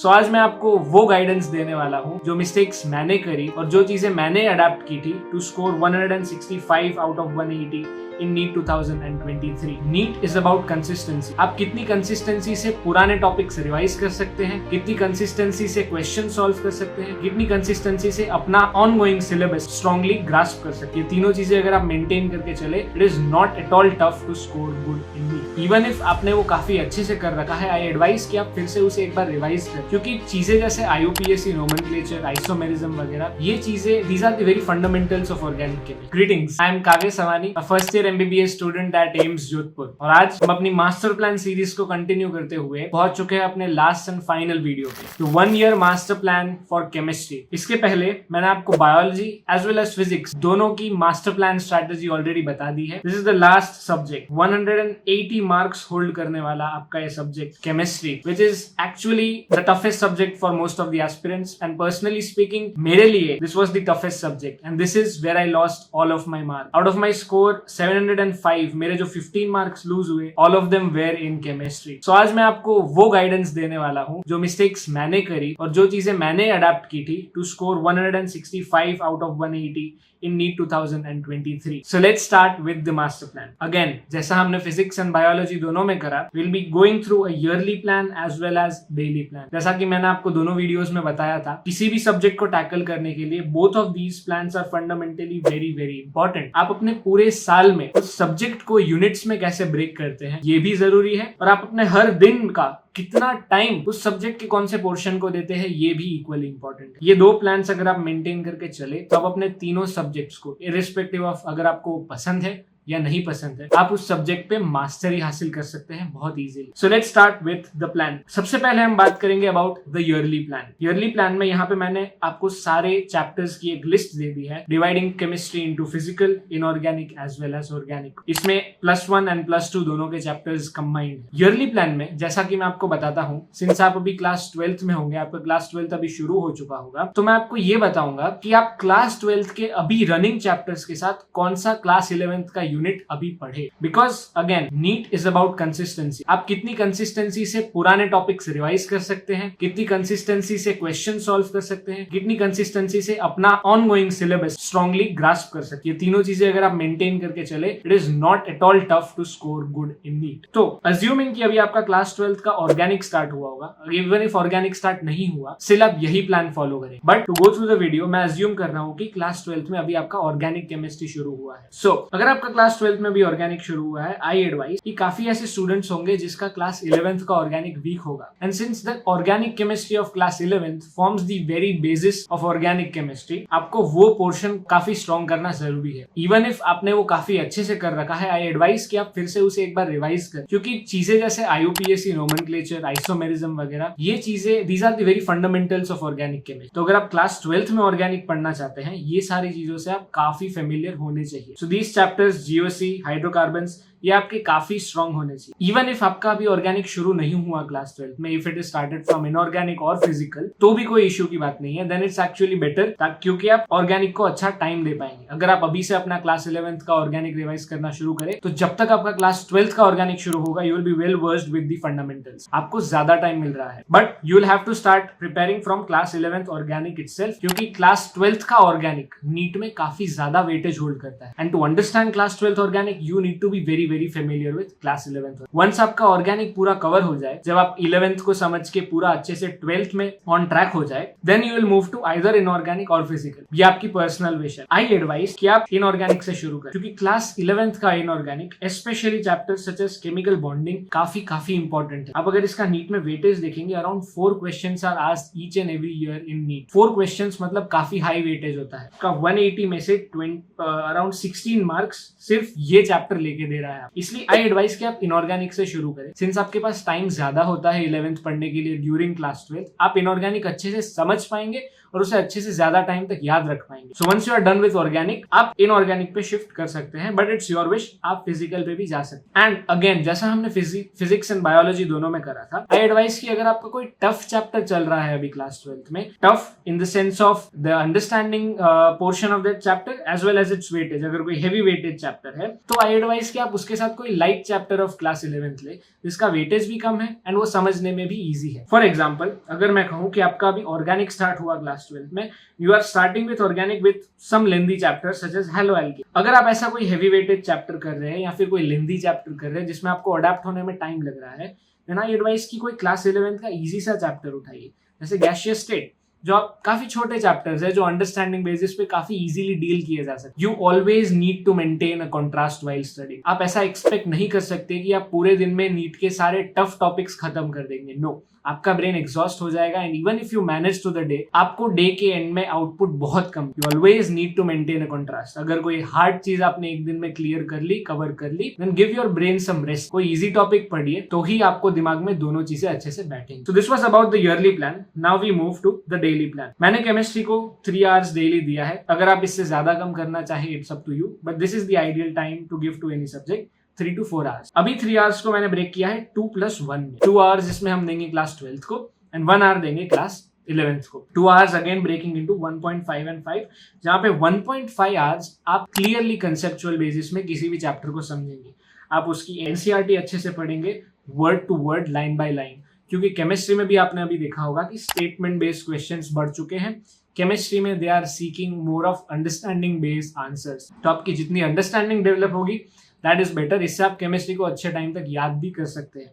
तो आज मैं आपको वो गाइडेंस देने वाला हूँ जो मिस्टेक्स मैंने करी और जो चीजें मैंने अडेप्ट की थी to score 165 out of 180 in NEET 2023। NEET is about consistency. आप कितनी कंसिस्टेंसी से पुराने टॉपिक्स रिवाइज कर सकते हैं, कितनी कंसिस्टेंसी से क्वेश्चन सॉल्व कर सकते हैं, कितनी कंसिस्टेंसी से अपना ऑनगोइंग सिलेबस स्ट्रांगली ग्रास्प कर सकते हैं। तीनों चीजें अगर आप मेंटेन करके चले, it is not at all tough to score good in NEET. Even if आपने वो काफी अच्छे से कर रखा है, आई एडवाइज कि आप फिर से उसे एक बार रिवाइज करें, क्योंकि चीजें जैसे IUPAC, नोमेनक्लेचर, आइसोमेरिज्म वगैरह, ये चीजें these are the very fundamentals of organic chemistry. Greetings, I am Kavya Savani, a first year MBBS student at AIIMS Jodhpur, और आज हम अपनी मास्टर प्लान सीरीज को कंटिन्यू करते हुए पहुंच चुके हैं अपने लास्ट एंड फाइनल वीडियो पे, तो 1 year master plan for chemistry. इसके पहले मैंने आपको biology as well as physics दोनों की मास्टर प्लान स्ट्रेटेजी ऑलरेडी बता दी है। This is the last subject, 180 marks hold करने वाला आपका ये subject chemistry, which is actually the toughest subject for most of the aspirants, and personally speaking मेरे लिए this was the toughest subject, and this is where I lost all of my marks. Out of my score 705, मेरे जो 15 marks lose हुए, all of them were in chemistry. So आज मैं आपको वो guidance देने वाला हूँ जो मिस्टेक्स मैंने करी और जो चीजें मैंने अडेप्ट की थी to score 165 out of 180 in NEET 2023. So let's start with the master plan. Again, जैसा हमने फिजिक्स एंड बायोलॉजी दोनों में करा, we'll be going through a yearly plan as well as daily plan. जैसा कि मैंने आपको दोनों वीडियोस में बताया था, किसी भी सब्जेक्ट को टैकल करने के लिए both of these plans are fundamentally very very important. आप अपने पूरे साल में उस सब्जेक्ट को यूनिट्स में कैसे ब्रेक करते हैं, ये भी जरूरी है, और आप अपने हर दिन का कितना टाइम उस सब्जेक्ट के कौन से पोर्शन को देते हैं, ये भी इक्वली इंपॉर्टेंट है। ये दो प्लान्स अगर आप मेंटेन करके चले, तो आप अपने तीनों सब्जेक्ट्स को, इर्रिस्पेक्टिव ऑफ अगर आपको पसंद है या नहीं पसंद है, आप उस सब्जेक्ट पे मास्टरी हासिल कर सकते हैं बहुत easily. So let's start with the plan. सबसे पहले हम बात करेंगे about the yearly plan. Yearly plan में यहाँ पे मैंने आपको सारे चैप्टर्स की एक लिस्ट दे दी है, dividing chemistry into physical, inorganic as well as organic. इसमें +1 एंड +2 दोनों के चैप्टर्स कंबाइंड है। ईयरली प्लान में जैसा कि मैं आपको बताता हूँ, सिंस आप अभी क्लास 12th में होंगे, आपका क्लास 12th अभी शुरू हो चुका होगा, तो मैं आपको ये बताऊंगा कि आप क्लास 12th के अभी रनिंग चैप्टर्स के साथ कौन सा क्लास 11th का यूनिट अभी पढ़े। Because again NEET is about consistency. आप कितनी कंसिस्टेंसी से पुराने टॉपिक्स रिवाइज कर सकते हैं, कितनी कंसिस्टेंसी से क्वेश्चन सॉल्व कर सकते हैं, कितनी कंसिस्टेंसी से अपना ऑनगोइंग सिलेबस स्ट्रांगली ग्रास्प कर सकते हैं। ये तीनों चीजें अगर आप मेंटेन करके चले, it is not at all tough to score good in NEET. तो अज्यूमिंग कि अभी आपका क्लास 12th का ऑर्गेनिक स्टार्ट हुआ होगा, इवन इफ ऑर्गेनिक स्टार्ट नहीं हुआ, स्टिल आप यही प्लान फॉलो करें। But to go through the video, मैं अज्यूम कर रहा हूँ कि क्लास 12th में अभी आपका ऑर्गेनिक केमिस्ट्री शुरू हुआ है। सो अगर आपका क्लास 12th में भी ऑर्गेनिक शुरू हुआ है, आई एडवाइज कि काफी ऐसे स्टूडेंट्स होंगे जिसका क्लास 11th का ऑर्गेनिक वीक होगा, and since the organic chemistry of class 11th forms the very basis of organic chemistry, आपको वो पोर्शन काफी स्ट्रॉन्ग करना जरूरी है। इवन इफ आपने वो काफी अच्छे से कर रखा है, आई एडवाइज कि आप फिर से उसे एक बार रिवाइज करें, क्योंकि चीजें जैसे IUPAC, नोमेनक्लेचर, आइसोमेरिज्म वगैरह, ये चीजें these are the very fundamentals of organic chemistry. तो अगर आप क्लास 12th में ऑर्गेनिक पढ़ना चाहते हैं, ये सारी चीजों से आप काफी फेमिलियर होने चाहिए। So these chapters, GOC, hydrocarbons, ये आपके काफी स्ट्रॉन्ग होने चाहिए। इवन इफ आपका अभी ऑर्गेनिक शुरू नहीं हुआ क्लास 12th में, if it is started from inorganic और फिजिकल, तो भी कोई इश्यू की बात नहीं है, देन इट्स एक्चुअली बेटर, क्योंकि आप ऑर्गेनिक को अच्छा टाइम दे पाएंगे। अगर आप अभी से अपना क्लास 11th का ऑर्गेनिक रिवाइज करना शुरू करें, तो जब तक आपका क्लास 12th का ऑर्गेनिक शुरू होगा, you will be well versed with the fundamentals. आपको ज्यादा टाइम मिल रहा है, but you will have to start preparing from class 11th organic itself, क्योंकि क्लास 12th का ऑर्गेनिक नीट में काफी ज्यादा वेटेज होल्ड करता है। And to understand class 12th organic, you need to be very very familiar with class 11th। Once आपका organic पूरा cover हो जाए, जब आप 11th को समझ के पूरा अच्छे से 12th में ऑन ट्रैक हो जाए, then you will move to either inorganic और फिजिकल। ये आपकी पर्सनल विश है। आई एडवाइज कि आप इनऑर्गेनिक से शुरू करें, क्योंकि क्लास 11th का inorganic, specially chapters such as chemical bonding, काफी इंपॉर्टेंट है। आप अगर इसका नीट में वेटेज देखेंगे, around 4 questions are asked each and every year in NEET. 4 questions मतलब काफी हाई वेटेज होता है। का 180 में से अराउंड 16 मार्क्स सिर्फ ये चैप्टर लेके दे रहा है। इसलिए आई एडवाइज कि आप इनऑर्गेनिक से शुरू करें। सिंस आपके पास टाइम ज्यादा होता है 11th पढ़ने के लिए ड्यूरिंग क्लास 12th, आप इनऑर्गेनिक अच्छे से समझ पाएंगे और उसे अच्छे से ज्यादा टाइम तक याद रख पाएंगे। So once you are done with organic, आप इनऑर्गेनिक पे शिफ्ट कर सकते हैं, बट इट्स योर विश, आप फिजिकल पे भी जा सकते हैं। एंड अगेन, जैसा हमने फिजिक्स एंड बायोलॉजी दोनों में करा था, आई एडवाइस कि अगर आपका कोई टफ चैप्टर चल रहा है अभी क्लास 12th में, tough in the sense of the understanding portion of that chapter as well as its weightage, अगर कोई हेवी वेटेज चैप्टर है तो आई एडवाइस कि आप उसके साथ कोई light chapter of class 11th ले, जिसका वेटेज भी कम है एंड वो समझने में भी इजी है। फॉर एग्जाम्पल, अगर मैं कहूँ कि आपका अभी ऑर्गेनिक स्टार्ट हुआ क्लास 12th में, you are starting with organic with some lengthy chapter such as haloalkane. अगर आप ऐसा कोई हेवी वेटेज चैप्टर कर रहे हैं या फिर कोई लेंथी चैप्टर कर रहे हैं जिसमें आपको अडेप्ट होने में टाइम लग रहा है, देन आई एडवाइस कि कोई क्लास 11th का इजी सा चैप्टर उठाइए, जैसे गैसियस स्टेट, जो आप काफी छोटे चैप्टर्स है जो अंडरस्टैंडिंग बेसिस पे काफी इजीली डील किए जा सकते। You always need to maintain a contrast while study. आप ऐसा एक्सपेक्ट नहीं कर सकते कि आप पूरे दिन में नीट के सारे टफ टॉपिक्स खत्म कर देंगे। नो, आपका ब्रेन एग्जॉस्ट हो जाएगा and even if you manage to the day, आपको डे के एंड में आउटपुट बहुत कम। You always need to maintain a contrast. अगर कोई हार्ड चीज आपने एक दिन में क्लियर कर ली, कवर कर ली, then give your brain some rest. कोई इजी टॉपिक पढ़िए तो ही आपको दिमाग में दोनों चीजें अच्छे से बैठेंगी। So this was about the yearly plan. Now we move to the daily plan. मैंने केमिस्ट्री को 3 आवर्स डेली दिया है। अगर आप इससे ज्यादा कम करना चाहे, it's up to you, but this is the ideal time to give to any subject, 3 to 4 hours. अभी 3 आवर्स को मैंने ब्रेक किया है 2+1 में। 2 आवर्स जिसमें हम देंगे क्लास 12th को एंड 1 आवर देंगे क्लास 11th को। 2 hours again breaking into 1.5 and 5, जहां पे 1.5 आवर्स आप क्लियरली कंसेप्चुअल बेसिस में किसी भी चैप्टर को समझेंगे। आप उसकी एनसीईआरटी अच्छे से पढ़ेंगे, word to word, line by line, क्योंकि केमिस्ट्री में भी आपने अभी देखा होगा कि स्टेटमेंट बेस्ड क्वेश्चंस बढ़ चुके हैं। केमिस्ट्री में they are seeking more of understanding based answers. तो आपकी जितनी अंडरस्टैंडिंग डेवलप होगी, दैट इज बेटर। इससे आप केमिस्ट्री को अच्छे टाइम तक याद भी कर सकते हैं।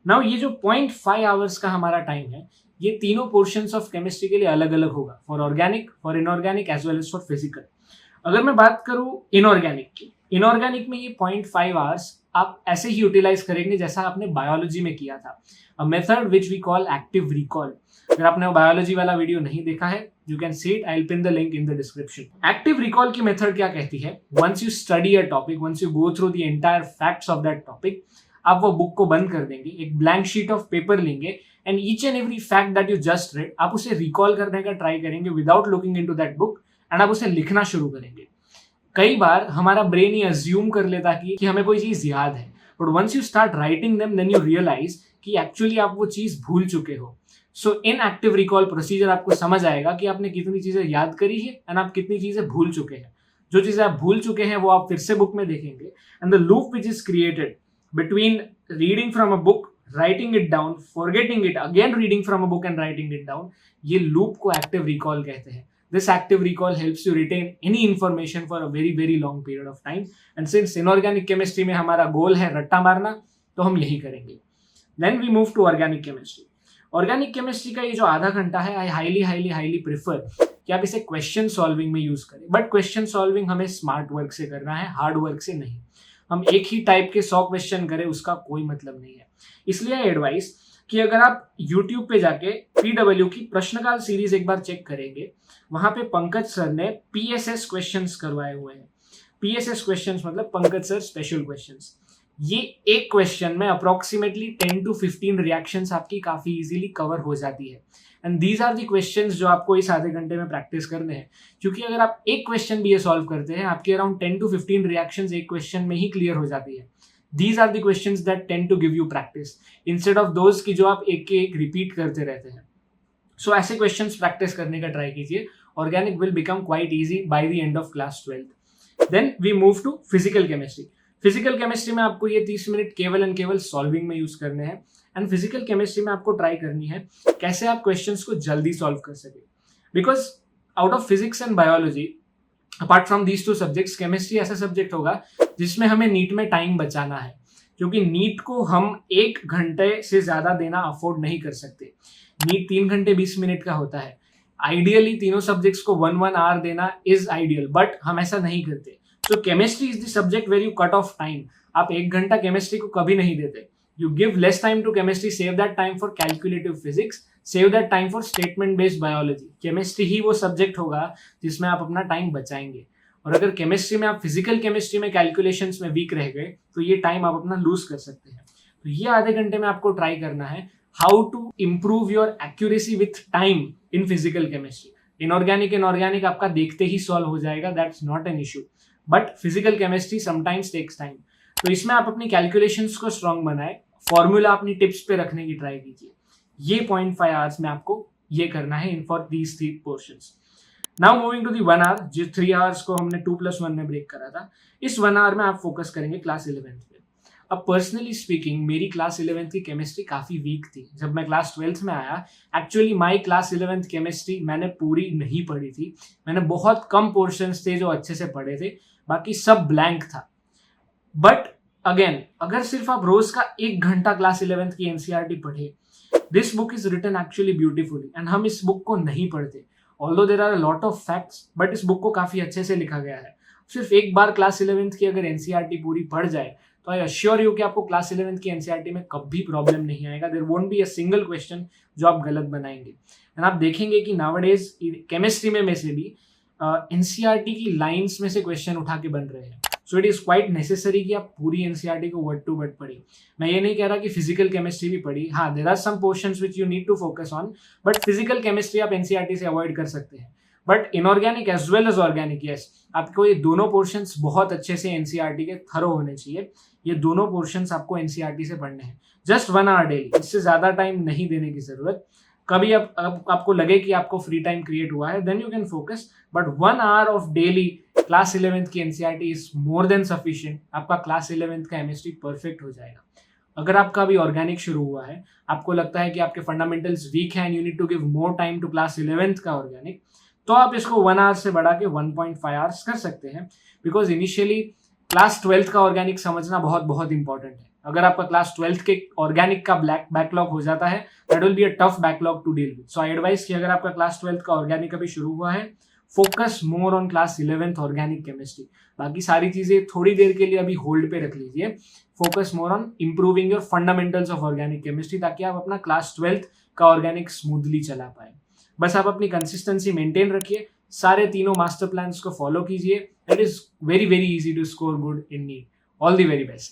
नाउ ये जो 0.5 आवर्स का हमारा टाइम है, ये तीनों पोर्शंस ऑफ केमिस्ट्री के लिए अलग अलग होगा, for organic, for inorganic as well as for physical. अगर मैं बात करूं इनऑर्गेनिक की, इनऑर्गेनिक में ये 0.5 आवर्स आप ऐसे ही यूटिलाइज करेंगे जैसा आपने बायोलॉजी में किया था, a method which we call active recall. अगर आपने बायोलॉजी वाला वीडियो नहीं देखा है, you can see it, I will pin the link in the description. Active recall की मेथड क्या कहती है? Once you study a topic, once you go through the entire facts of that topic, आप वो book को बंद कर देंगे, एक ब्लैंक शीट ऑफ पेपर लेंगे and each and every fact that you just red, आप उसे रिकॉल करने का ट्राई करेंगे without looking into that book and आप उसे लिखना शुरू करेंगे। कई बार हमारा ब्रेन ये अज्यूम कर लेता कि हमें कोई चीज याद है, but once you start writing them, then you realize कि एक्चुअली आप वो चीज भूल चुके हो। So in active recall procedure आपको समझ आएगा कि आपने कितनी चीजें याद करी है एंड आप कितनी चीजें भूल चुके हैं। जो चीजें आप भूल चुके हैं वो आप फिर से बुक में देखेंगे and the loop which is created between reading from a book, writing it down, forgetting it, again reading from a book and writing it down, ये loop को active recall कहते हैं। This active recall helps you retain any information for a very very long period of time, and since inorganic chemistry में हमारा गोल है रट्टा मारना, तो हम यही करेंगे। Then we move to organic chemistry. Organic chemistry का ये जो आधा घंटा है, I highly prefer कि आप इसे क्वेश्चन सॉल्विंग में यूज करें, बट क्वेश्चन सॉल्विंग हमें स्मार्ट वर्क से करना है, हार्ड वर्क से नहीं। हम एक ही टाइप के 100 क्वेश्चन करें, उसका कोई मतलब नहीं है। इसलिए एडवाइस कि अगर आप YouTube पे जाके PW की प्रश्नकाल सीरीज एक बार चेक करेंगे, वहां पे पंकज सर ने PSS क्वेश्चंस करवाए हुए हैं। PSS क्वेश्चंस मतलब पंकज सर स्पेशल क्वेश्चंस। ये एक क्वेश्चन में अप्रोक्सीमेटली 10 to 15 रिएक्शंस आपकी काफी इजीली कवर हो जाती है। And these are the questions जो आपको इस आधे घंटे में प्रैक्टिस करने हैं, क्योंकि अगर आप एक क्वेश्चन भी ये सॉल्व करते हैं, आपके अराउंड 10 to 15 रिएक्शंस एक क्वेश्चन में ही क्लियर हो जाती है। These are the questions that tend to give you practice instead of those की जो आप एक के एक रिपीट करते रहते हैं। सो ऐसे क्वेश्चंस प्रैक्टिस करने का ट्राई कीजिए। Organic will become quite easy by the end of class 12th। Then we move to physical chemistry. Physical chemistry में आपको ये 30 मिनट केवल एंड केवल सॉल्विंग में यूज करने हैं। एंड फिजिकल केमिस्ट्री में आपको ट्राई करनी है कैसे आप क्वेश्चंस को जल्दी सॉल्व कर सके, because out of physics and biology, apart from these 2 subjects, chemistry ऐसा सब्जेक्ट होगा जिसमें हमें नीट में टाइम बचाना है, क्योंकि नीट को हम 1 घंटे से ज्यादा देना अफोर्ड नहीं कर सकते। नीट 3 घंटे 20 मिनट का होता है। आइडियली तीनों सब्जेक्ट्स को 1 आवर देना इज आइडियल, बट हम ऐसा नहीं करते। So chemistry is the subject where you cut off time. आप 1 घंटा केमिस्ट्री को कभी नहीं देते। You give less time to chemistry, save that time for calculative physics, save that time for statement based biology. Chemistry ही वो subject होगा जिसमें आप अपना टाइम बचाएंगे। और अगर केमिस्ट्री में आप फिजिकल केमिस्ट्री में कैलकुलेशंस में वीक रह गए, तो ये टाइम आप अपना लूज कर सकते हैं। तो ये आधे घंटे में आपको ट्राई करना है how to improve your accuracy with time in physical chemistry. Inorganic inorganic आपका देखते ही सॉल्व हो जाएगा, that's not an issue, but physical chemistry sometimes takes time. तो इसमें आप अपनी कैलकुलेशंस को स्ट्रांग बनाए, फॉर्मूला अपनी टिप्स पे रखने की ट्राई कीजिए। ये 0.5 आवर्स में आपको ये करना है in for these 3 portions. Now moving to the 1 hour, जो 3 आवर्स को हमने 2+1 में ब्रेक करा था, इस 1 आवर में आप फोकस करेंगे क्लास 11th पे। अब पर्सनली स्पीकिंग मेरी क्लास 11th की केमिस्ट्री काफ़ी वीक थी। जब मैं क्लास 12th में आया, actually my class 11th chemistry मैंने पूरी नहीं पढ़ी थी। मैंने बहुत कम पोर्शंस थे जो अच्छे से पढ़े थे, बाकी सब ब्लैंक था। बट अगेन, अगर सिर्फ आप रोज का 1 घंटा क्लास 11th की एनसीईआरटी पढ़े, this book is written actually beautifully, and हम इस बुक को नहीं पढ़ते। Although there are a lot of facts, but इस बुक को काफ़ी अच्छे से लिखा गया है। सिर्फ एक बार क्लास 11th की अगर एनसीईआरटी पूरी पढ़ जाए, तो आई अश्योर यू कि आपको क्लास 11th की एनसीईआरटी में कभी प्रॉब्लम नहीं आएगा। There won't be a single question जो आप गलत बनाएंगे। एंड आप देखेंगे कि नाउअडेज केमिस्ट्री में से भी एनसीईआरटी की लाइंस में से क्वेश्चन उठा के बन रहे हैं। So it is quite necessary कि आप पूरी एनसीईआरटी को वर्ड टू वर्ड पढ़िए। मैं ये नहीं कह रहा कि फिजिकल केमिस्ट्री भी पढ़ी, हाँ there are some portions which you need to focus on, but physical chemistry आप एनसीईआरटी से अवॉइड कर सकते हैं। But inorganic as well as organic, yes, आपको ये दोनों पोर्शंस बहुत अच्छे से एनसीईआरटी के थरो होने चाहिए। ये दोनों पोर्शंस आपको एनसीईआरटी से पढ़ने हैं। जस्ट 1 आवर डेली, इससे ज्यादा टाइम नहीं देने की जरूरत। कभी आपको लगे कि आपको फ्री टाइम क्रिएट हुआ है, then you can focus, but 1 hour of daily class 11th की NCERT is more than sufficient. आपका क्लास 11th का केमिस्ट्री परफेक्ट हो जाएगा। अगर आपका अभी ऑर्गेनिक शुरू हुआ है, आपको लगता है कि आपके फंडामेंटल्स वीक हैं and you need to give more time to class 11th का ऑर्गेनिक, तो आप इसको 1 आवर से बढ़ा के 1.5 आवर्स कर सकते हैं। बिकॉज इनिशियली क्लास 12th का ऑर्गेनिक समझना बहुत बहुत इंपॉर्टेंट है। अगर आपका क्लास 12th के ऑर्गेनिक का बैकलॉग हो जाता है, that will be a tough backlog to deal with. So I advise कि अगर आपका क्लास 12th का ऑर्गेनिक अभी शुरू हुआ है, focus more on class 11th organic chemistry. बाकी सारी चीजें थोड़ी देर के लिए अभी होल्ड पे रख लीजिए। Focus more on improving your fundamentals of organic chemistry, ताकि आप अपना क्लास 12th का ऑर्गेनिक स्मूथली चला पाए। बस आप अपनी कंसिस्टेंसी मेंटेन रखिए, सारे तीनों मास्टर प्लान्स को फॉलो कीजिए। It is very very easy to score good in NEET. All the very best.